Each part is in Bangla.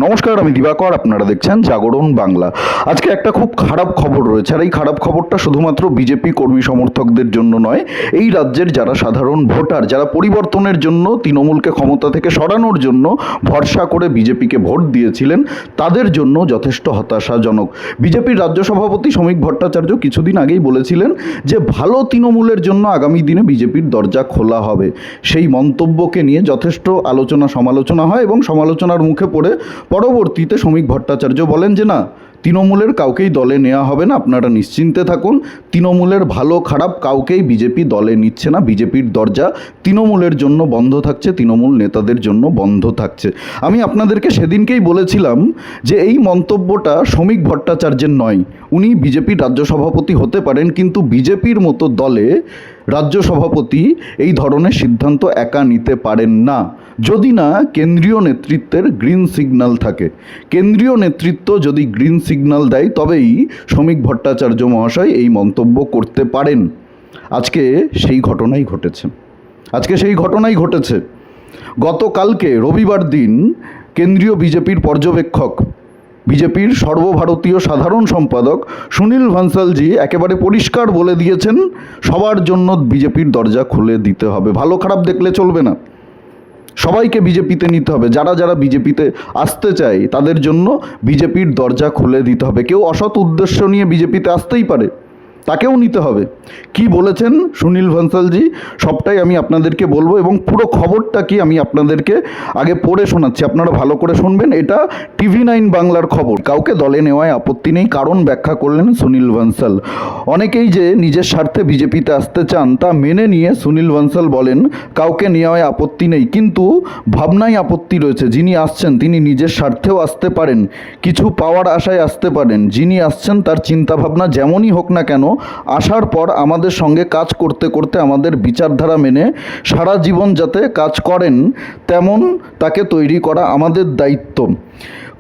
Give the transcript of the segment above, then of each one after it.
নমস্কার, আমি দিবাকর। আপনারা দেখছেন জাগরণ বাংলা। আজকে একটা খুব খারাপ খবর রয়েছে, আর এই খারাপ খবরটা শুধুমাত্র বিজেপি কর্মী সমর্থকদের জন্য নয়, এই রাজ্যের যারা সাধারণ ভোটার, যারা পরিবর্তনের জন্য, তৃণমূলকে ক্ষমতা থেকে সরানোর জন্য ভরসা করে বিজেপিকে ভোট দিয়েছিলেন, তাদের জন্য যথেষ্ট হতাশাজনক। বিজেপির রাজ্য সভাপতি শ্রমিক ভট্টাচার্য কিছুদিন আগেই বলেছিলেন যে ভালো তৃণমূলের জন্য আগামী দিনে বিজেপির দরজা খোলা হবে। সেই মন্তব্যকে নিয়ে যথেষ্ট আলোচনা সমালোচনা হয় এবং সমালোচনার মুখে পড়ে পরবর্তীতে শ্রমিক ভট্টাচার্য বলেন যে না, তৃণমূলের কাউকেই দলে নেওয়া হবে না, আপনারা নিশ্চিন্তে থাকুন। তৃণমূলের ভালো খারাপ কাউকেই বিজেপি দলে নিচ্ছে না, বিজেপির দরজা তৃণমূলের জন্য বন্ধ থাকছে, তৃণমূল নেতাদের জন্য বন্ধ থাকছে। আমি আপনাদেরকে সেদিনকেই বলেছিলাম যে এই মন্তব্যটা শ্রমিক ভট্টাচার্যের নয়। উনি বিজেপির রাজ্য সভাপতি হতে পারেন, কিন্তু বিজেপির মতো দলে রাজ্য সভাপতি এই ধরনের সিদ্ধান্ত একা নিতে পারেন না, যদি না কেন্দ্রীয় নেতৃত্বের গ্রিন সিগন্যাল থাকে। কেন্দ্রীয় নেতৃত্ব যদি গ্রিন সিগন্যাল দেয়, তবেই শ্রমিক ভট্টাচার্য মহাশয় এই মন্তব্য করতে পারেন। আজকে সেই ঘটনাই ঘটেছে। গতকালকে রবিবার দিন কেন্দ্রীয় বিজেপির পর্যবেক্ষক, বিজেপির সর্বভারতীয় সাধারণ সম্পাদক সুনীল ভানসালজি একেবারে পরিষ্কার বলে দিয়েছেন, সবার জন্য বিজেপির দরজা খুলে দিতে হবে, ভালো খারাপ দেখলে চলবে না, সবাইকে বিজেপিতে নিতে হবে। যারা যারা বিজেপিতে আসতে চায় তাদের জন্য বিজেপির দরজা খুলে দিতে হবে। কেউ অসৎ উদ্দেশ্য নিয়ে বিজেপিতে আসতেই পারে, তাকেও নিতে হবে। কি বলেছেন সুনীল ভানসালজি সবটাই আমি আপনাদেরকে বলবো, এবং পুরো খবরটা কি আমি আপনাদেরকে আগে পড়ে শোনাচ্ছি, আপনারা ভালো করে শুনবেন। এটা TV9 বাংলার খবর। কাউকে দলে নেওয়ায় আপত্তি নেই, কারণ ব্যাখ্যা করলেন সুনীল ভানসাল। অনেকেই যে নিজের স্বার্থে বিজেপিতে আসতে চান তা মেনে নিয়ে সুনীল ভানসাল বলেন কাউকে নেওয়ায় আপত্তি নেই, কিন্তু ভাবনায় আপত্তি রয়েছে। যিনি আসছেন তিনি নিজের স্বার্থেও আসতে পারেন, কিছু পাওয়ার আশায় আসতে পারেন। যিনি আসছেন তার চিন্তাভাবনা যেমনই হোক না কেন, আসার পর আমাদের সঙ্গে কাজ করতে করতে আমাদের বিচারধারা মেনে সারা জীবন যাতে কাজ করেন, তেমন তাকে তৈরি করা আমাদের দায়িত্ব।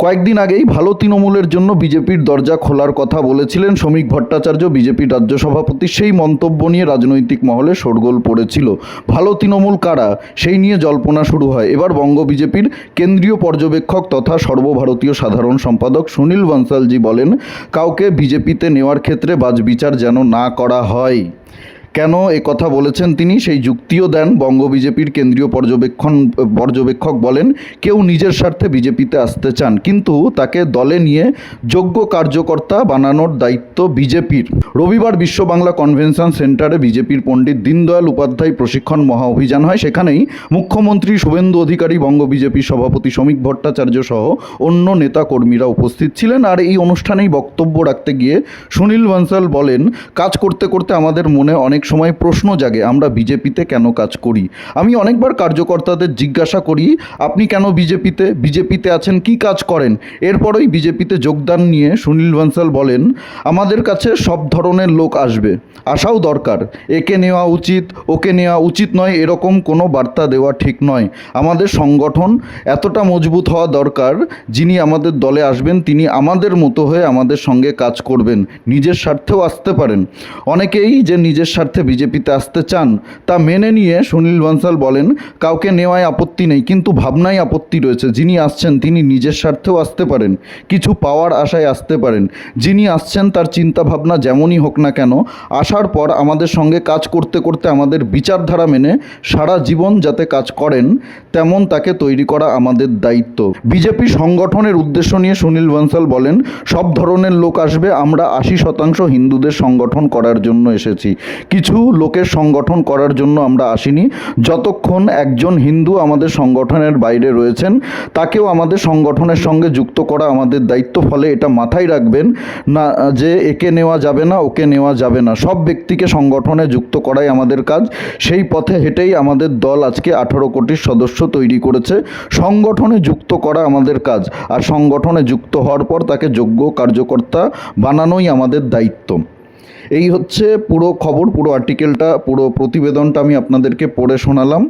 কয়েকদিন আগেই ভালো তৃণমূলের জন্য বিজেপির দরজা খোলার কথা বলেছিলেন শ্রমিক ভট্টাচার্য, বিজেপির রাজ্য সভাপতি। সেই মন্তব্য নিয়ে রাজনৈতিক মহলে শোরগোল পড়েছিল। ভালো তৃণমূল কারা, সেই নিয়ে জল্পনা শুরু হয়। এবার বঙ্গ বিজেপির কেন্দ্রীয় পর্যবেক্ষক তথা সর্বভারতীয় সাধারণ সম্পাদক সুনীল ভানসালজি বলেন, কাউকে বিজেপিতে নেওয়ার ক্ষেত্রে বাছবিচার যেন না করা হয়। কেন এ কথা বলেছেন তিনি, সেই যুক্তিও দেন বঙ্গ বিজেপির কেন্দ্রীয় পর্যবেক্ষক বলেন, কেউ নিজের স্বার্থে বিজেপিতে আসতে চান, কিন্তু তাকে দলে নিয়ে যোগ্য কার্যকর্তা বানানোর দায়িত্ব বিজেপির। রবিবার বিশ্ব বাংলা কনভেনশন সেন্টারে বিজেপির পণ্ডিত দীনদয়াল উপাধ্যায় প্রশিক্ষণ মহা অভিযান হয়। সেখানেই মুখ্যমন্ত্রী শুভেন্দু অধিকারী, বঙ্গ বিজেপির সভাপতি শ্রমিক ভট্টাচার্য সহ অন্য নেতা কর্মীরা উপস্থিত ছিলেন। আর এই অনুষ্ঠানেই বক্তব্য রাখতে গিয়ে সুনীল ভানসাল বলেন, কাজ করতে করতে আমাদের মনে অনেক সময় প্রশ্ন জাগে, আমরা বিজেপিতে কেন কাজ করি। আমি অনেকবার কার্যকর্তাদের জিজ্ঞাসা করি, আপনি কেন বিজেপিতে আছেন, কি কাজ করেন। এরপরই বিজেপিতে যোগদান নিয়ে সুনীল ভানসাল বলেন, আমাদের কাছে সব ধরনের লোক আসবে, আসাও দরকার। একে নেওয়া উচিত, ওকে নেওয়া উচিত নয়, এরকম কোনো বার্তা দেওয়া ঠিক নয়। আমাদের সংগঠন এতটা মজবুত হওয়া দরকার, যিনি আমাদের দলে আসবেন তিনি আমাদের মতো হয়ে আমাদের সঙ্গে কাজ করবেন, নিজের স্বার্থেও আসতে পারেন। অনেকেই যে নিজের স্বার্থে বিজেপিতে আসতে চান তা মেনে নিয়ে সুনীল ভানসাল বলেন, কাউকে নেওয়ায় আপত্তি নেই, কিন্তু ভাবনায় আপত্তি রয়েছে। যিনি আসছেন তিনি নিজের স্বার্থেও আসতে পারেন, কিছু পাওয়ার আশায় আসতে পারেন। যিনি আসছেন তার চিন্তাভাবনা যেমনই হোক না কেন, আসার পর আমাদের সঙ্গে কাজ করতে করতে আমাদের বিচারধারা মেনে সারা জীবন যাতে কাজ করেন, তেমন তাকে তৈরি করা আমাদের দায়িত্ব। বিজেপি সংগঠনের উদ্দেশ্য নিয়ে সুনীল ভানসাল বলেন, সব ধরনের লোক আসবে, আমরা 80% হিন্দুদের সংগঠন করার জন্য এসেছি, কিছু লোকের সংগঠন করার জন্য আমরা আসিনি। যতক্ষণ একজন হিন্দু আমাদের সংগঠনের বাইরে রয়েছেন, তাকেও আমাদের সংগঠনের সঙ্গে যুক্ত করা আমাদের দায়িত্ব। ফলে এটা মাথায় রাখবেন না যে একে নেওয়া যাবে না, ওকে নেওয়া যাবে না, সব ব্যক্তিকে সংগঠনে যুক্ত করাই আমাদের কাজ। সেই পথে হেঁটেই আমাদের দল আজকে 18 কোটির সদস্য তৈরি করেছে। সংগঠনে যুক্ত করা আমাদের কাজ, আর সংগঠনে যুক্ত হওয়ার পর তাকে যোগ্য কার্যকর্তা বানানোই আমাদের দায়িত্ব। এই হচ্ছে পুরো খবর, পুরো আর্টিকেলটা, পুরো প্রতিবেদনটা আমি আপনাদেরকে পড়ে শোনালাম।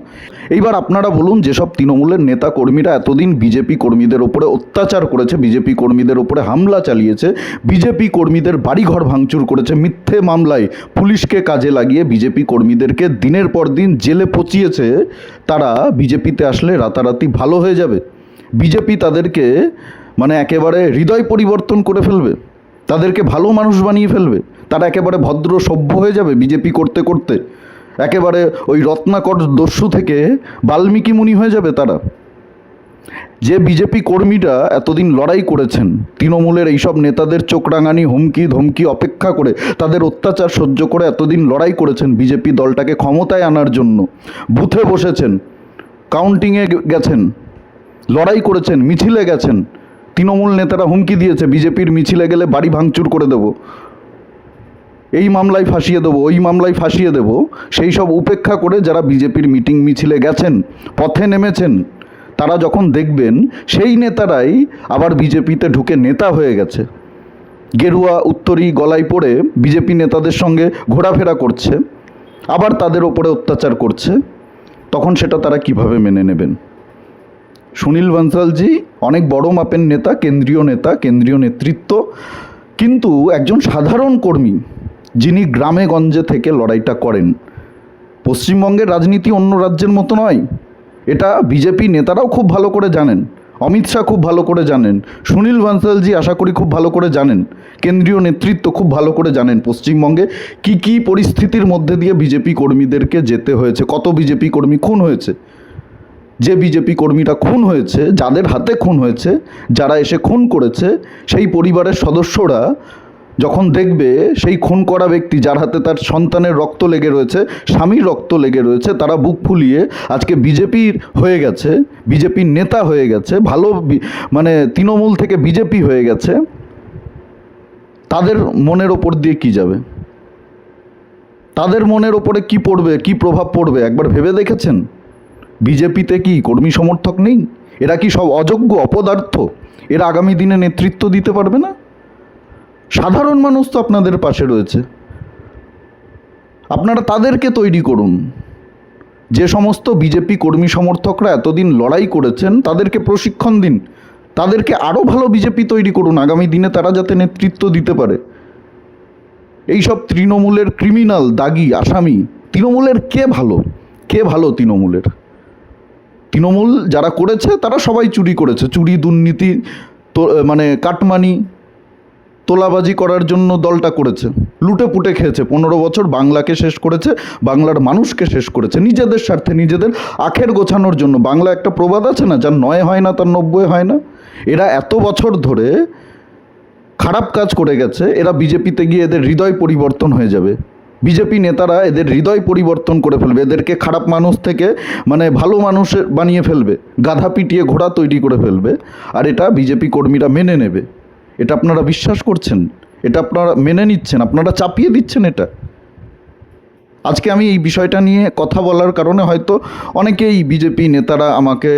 এইবার আপনারা বলুন, যেসব তৃণমূলের নেতা কর্মীরা এতদিন বিজেপি কর্মীদের ওপরে অত্যাচার করেছে, বিজেপি কর্মীদের ওপরে হামলা চালিয়েছে, বিজেপি কর্মীদের বাড়িঘর ভাঙচুর করেছে, মিথ্যে মামলায় পুলিশকে কাজে লাগিয়ে বিজেপি কর্মীদেরকে দিনের পর দিন জেলে পচিয়েছে, তারা বিজেপিতে আসলে রাতারাতি ভালো হয়ে যাবে? বিজেপি তাদেরকে মানে একেবারে হৃদয় পরিবর্তন করে ফেলবে, তাদেরকে ভালো মানুষ বানিয়ে ফেলবে, তারা একেবারে ভদ্র সভ্য হয়ে যাবে বিজেপি করতে করতে, একেবারে ওই রত্নাকর দস্যু থেকে বাল্মীকি মুনি হয়ে যাবে তারা। যে বিজেপি কর্মীরা এতদিন লড়াই করেছেন, তৃণমূলের এইসব নেতাদের চোখ রাঙানি, হুমকি ধমকি অপেক্ষা করে, তাদের অত্যাচার সহ্য করে এতদিন লড়াই করেছেন বিজেপি দলটাকে ক্ষমতায় আনার জন্য, বুথে বসেছেন, কাউন্টিংয়ে গেছেন, লড়াই করেছেন, মিছিলে গেছেন, তৃণমূল নেতারা হুমকি দিয়েছে বিজেপির মিছিলে গেলে বাড়ি ভাঙচুর করে দেব, এই মামলায় ফাঁসিয়ে দেবো, ওই মামলায় ফাঁসিয়ে দেব, সেই সব উপেক্ষা করে যারা বিজেপির মিটিং মিছিলে গেছেন, পথে নেমেছেন, তারা যখন দেখবেন সেই নেতারাই আবার বিজেপিতে ঢুকে নেতা হয়ে গেছে, গেরুয়া উত্তরী গলায় পড়ে বিজেপি নেতাদের সঙ্গে ঘোরাফেরা করছে, আবার তাদের ওপরে অত্যাচার করছে, তখন সেটা তারা কিভাবে মেনে নেবেন? সুনীল বানসালজি অনেক বড় মাপের নেতা, কেন্দ্রীয় নেতা, কেন্দ্রীয় নেতৃত্ব, কিন্তু একজন সাধারণ কর্মী যিনি গ্রামে গঞ্জে থেকে লড়াইটা করেন। পশ্চিমবঙ্গের রাজনীতি অন্য রাজ্যের মতো নয়, এটা বিজেপি নেতারাও খুব ভালো করে জানেন, অমিত শাহ খুব ভালো করে জানেন, সুনীল বানসালজি আশা করি খুব ভালো করে জানেন, কেন্দ্রীয় নেতৃত্ব খুব ভালো করে জানেন পশ্চিমবঙ্গে কি কি পরিস্থিতির মধ্যে দিয়ে বিজেপি কর্মীদেরকে যেতে হয়েছে, কত বিজেপি কর্মী খুন হয়েছে। যে বিজেপি কর্মীরা খুন হয়েছে, যাদের হাতে খুন হয়েছে, যারা এসে খুন করেছে, সেই পরিবারের সদস্যরা যখন দেখবে সেই খুন করা ব্যক্তি যার হাতে তার সন্তানের রক্ত লেগে রয়েছে, স্বামীর রক্ত লেগে রয়েছে, তারা বুক ফুলিয়ে আজকে বিজেপির হয়ে গেছে, বিজেপির নেতা হয়ে গেছে, ভালো মানে তৃণমূল থেকে বিজেপি হয়ে গেছে, তাদের মনের ওপর দিয়ে কি যাবে, তাদের মনের ওপরে কি পড়বে, কি প্রভাব পড়বে একবার ভেবে দেখেছেন? বিজেপিতে কি কর্মী সমর্থক নেই? এরা কি সব অযোগ্য, অপদার্থ? এরা আগামী দিনে নেতৃত্ব দিতে পারবে না? সাধারণ মানুষ তো আপনাদের পাশে রয়েছে, আপনারা তাদেরকে তৈরি করুন। যে সমস্ত বিজেপি কর্মী সমর্থকরা এতদিন লড়াই করেছেন তাদেরকে প্রশিক্ষণ দিন, তাদেরকে আরও ভালো বিজেপি তৈরি করুন আগামী দিনে, তারা যাতে নেতৃত্ব দিতে পারে। এইসব তৃণমূলের ক্রিমিনাল, দাগি, আসামি, তৃণমূলের কে ভালো? কে ভালো তৃণমূলের? তৃণমূল যারা করেছে তারা সবাই চুরি করেছে, চুরি, দুর্নীতি, তো মানে কাটমানি, তোলাবাজি করার জন্য দলটা করেছে, লুটে পুটে খেয়েছে, 15 বছর বাংলাকে শেষ করেছে, বাংলার মানুষকে শেষ করেছে নিজেদের স্বার্থে, নিজেদের আখের গোছানোর জন্য। বাংলা একটা প্রবাদ আছে না, যার 9 হয় না তার 90 হয় না। এরা এত বছর ধরে খারাপ কাজ করে গেছে, এরা বিজেপিতে গিয়ে এদের হৃদয় পরিবর্তন হয়ে যাবে, বিজেপি নেতারা এদের হৃদয় পরিবর্তন করে ফেলবে, এদেরকে খারাপ মানুষ থেকে মানে ভালো মানুষ বানিয়ে ফেলবে, গাধা পিটিয়ে ঘোড়া তৈরি করে ফেলবে, আর এটা বিজেপি কর্মীরা মেনে নেবে। এটা আপনারা বিশ্বাস করছেন? এটা আপনারা মেনে নিচ্ছেন? আপনারা চাপিয়ে দিচ্ছেন এটা। আজকে আমি এই বিষয়টা নিয়ে কথা বলার কারণে হয়তো অনেকেই বিজেপি নেতারা আমাকে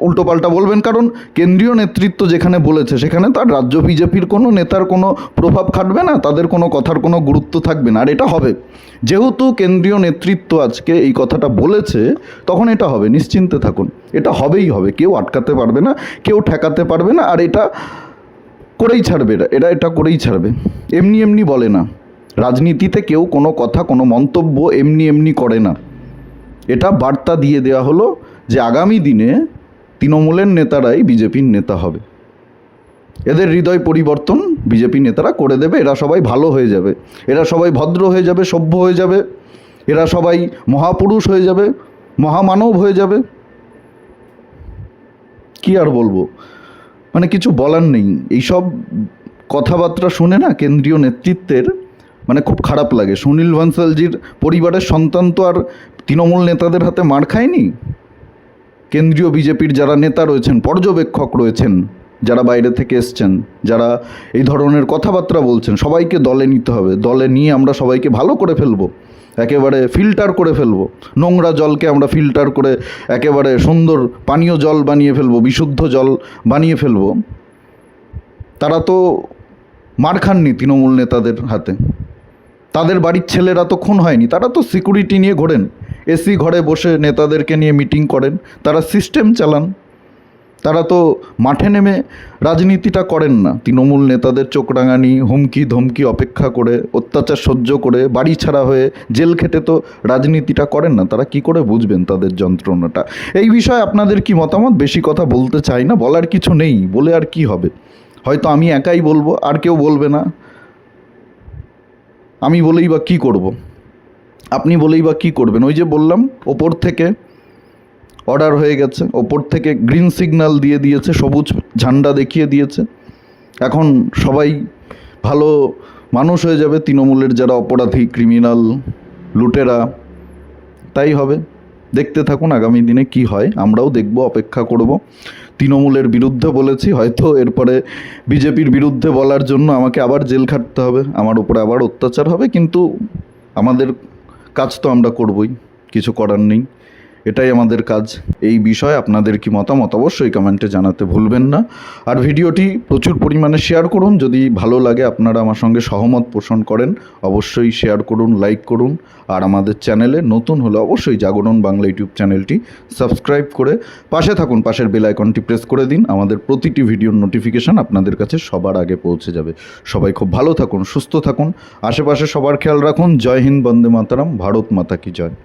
উল্টোপাল্টা বলবেন, কারণ কেন্দ্রীয় নেতৃত্ব যেখানে বলেছে সেখানে তার রাজ্য বিজেপির কোনো নেতার কোনো প্রভাব খাটবে না, তাদের কোনো কথার কোনো গুরুত্ব থাকবে না। আর এটা হবে, যেহেতু কেন্দ্রীয় নেতৃত্ব আজকে এই কথাটা বলেছে, তখন এটা হবে, নিশ্চিন্তে থাকুন, এটা হবেই হবে, কেউ আটকাতে পারবে না, কেউ ঠেকাতে পারবে না, আর এটা করেই ছাড়বে, এটা করেই ছাড়বে। এমনি এমনি বলে না, রাজনীতিতে কেউ কোনো কথা, কোনো মন্তব্য এমনি এমনি করে না। এটা বার্তা দিয়ে দেওয়া হলো যে আগামী দিনে তৃণমূলের নেতারাই বিজেপির নেতা হবে, এদের হৃদয় পরিবর্তন বিজেপি নেতারা করে দেবে, এরা সবাই ভালো হয়ে যাবে, এরা সবাই ভদ্র হয়ে যাবে, সভ্য হয়ে যাবে, এরা সবাই মহাপুরুষ হয়ে যাবে, মহামানব হয়ে যাবে। কি আর বলবো, মানে কিছু বলার নেই। এইসব কথাবার্তা শুনে না কেন্দ্রীয় নেতৃত্বের মানে খুব খারাপ লাগে। সুনীল বানসালজির পরিবারের সন্তান তো আর তৃণমূল নেতাদের হাতে মার খায়নি। কেন্দ্রীয় বিজেপির যারা নেতা রয়েছেন, পর্যবেক্ষক রয়েছেন, যারা বাইরে থেকে এসছেন, যারা এই ধরনের কথাবার্তা বলছেন, সবাইকে দলে নিতে হবে, দলে নিয়ে আমরা সবাইকে ভালো করে ফেলবো, একেবারে ফিল্টার করে ফেলবো, নোংরা জলকে আমরা ফিল্টার করে একেবারে সুন্দর পানীয় জল বানিয়ে ফেলবো, বিশুদ্ধ জল বানিয়ে ফেলবো। তারা তো মার খাননি তৃণমূল নেতাদের হাতে, তাদের বাড়ির ছেলেরা তো খুন হয়নি, তারা তো সিকিউরিটি নিয়ে ঘোরেন, এসি ঘরে বসে নেতাদেরকে নিয়ে মিটিং করেন, তারা সিস্টেম চালান, তারা তো মাঠে নেমে রাজনীতিটা করেন না। তৃণমূল নেতাদের চোখ রাঙানি, হুমকি ধমকি অপেক্ষা করে, অত্যাচার সহ্য করে, বাড়ি ছাড়া হয়ে জেল খেটে তো রাজনীতিটা করেন না। তারা কি করে বুঝবেন তাদের যন্ত্রণাটা? এই বিষয়ে আপনাদের কি মতামত? বেশি কথা বলতে চাই না, বলার কিছু নেই, বলে আর কি হবে? হয়তো আমি একাই বলবো, আর কেউ বলবে না। আমি বলেই বা কী করব? আপনি বলেই বা কী করবেন? ওই যে বললাম, ওপর থেকে অর্ডার হয়ে গেছে, ওপর থেকে গ্রিন সিগন্যাল দিয়ে দিয়েছে, সবুজ ঝান্ডা দেখিয়ে দিয়েছে। এখন সবাই ভালো মানুষ হয়ে যাবে, তৃণমূলের যারা অপরাধী, ক্রিমিনাল, লুটেরা, তাই হবে। দেখতে থাকুন আগামী দিনে কি হয়, আমরাও দেখব, অপেক্ষা করব। তৃণমূলের বিরুদ্ধে বলেছি, হয়তো এরপরে বিজেপির বিরুদ্ধে বলার জন্য আমাকে আবার জেল খাটতে হবে, আমার উপরে আবার অত্যাচার হবে, কিন্তু আমাদের কাজ তো আমরা করবই, কিছু করার নেই, এটাই আমাদের কাজ। এই বিষয়ে আপনাদের কি মতামত অবশ্যই কমেন্টে জানাতে ভুলবেন না। আর ভিডিওটি প্রচুর পরিমাণে শেয়ার করুন। যদি ভালো লাগে, আপনারা আমার সঙ্গে সহমত পোষণ করেন, অবশ্যই শেয়ার করুন, লাইক করুন। আর আমাদের চ্যানেলে নতুন হলে অবশ্যই জাগরণ বাংলা ইউটিউব চ্যানেলটি সাবস্ক্রাইব করে পাশে থাকুন, পাশের বেল আইকনটি প্রেস করে দিন। আমাদের প্রতিটি ভিডিওর নোটিফিকেশান আপনাদের কাছে সবার আগে পৌঁছে যাবে। সবাই খুব ভালো থাকুন, সুস্থ থাকুন, আশেপাশে সবার খেয়াল রাখুন। জয় হিন্দ, বন্দে মাতরম, ভারত মাতা কি জয়।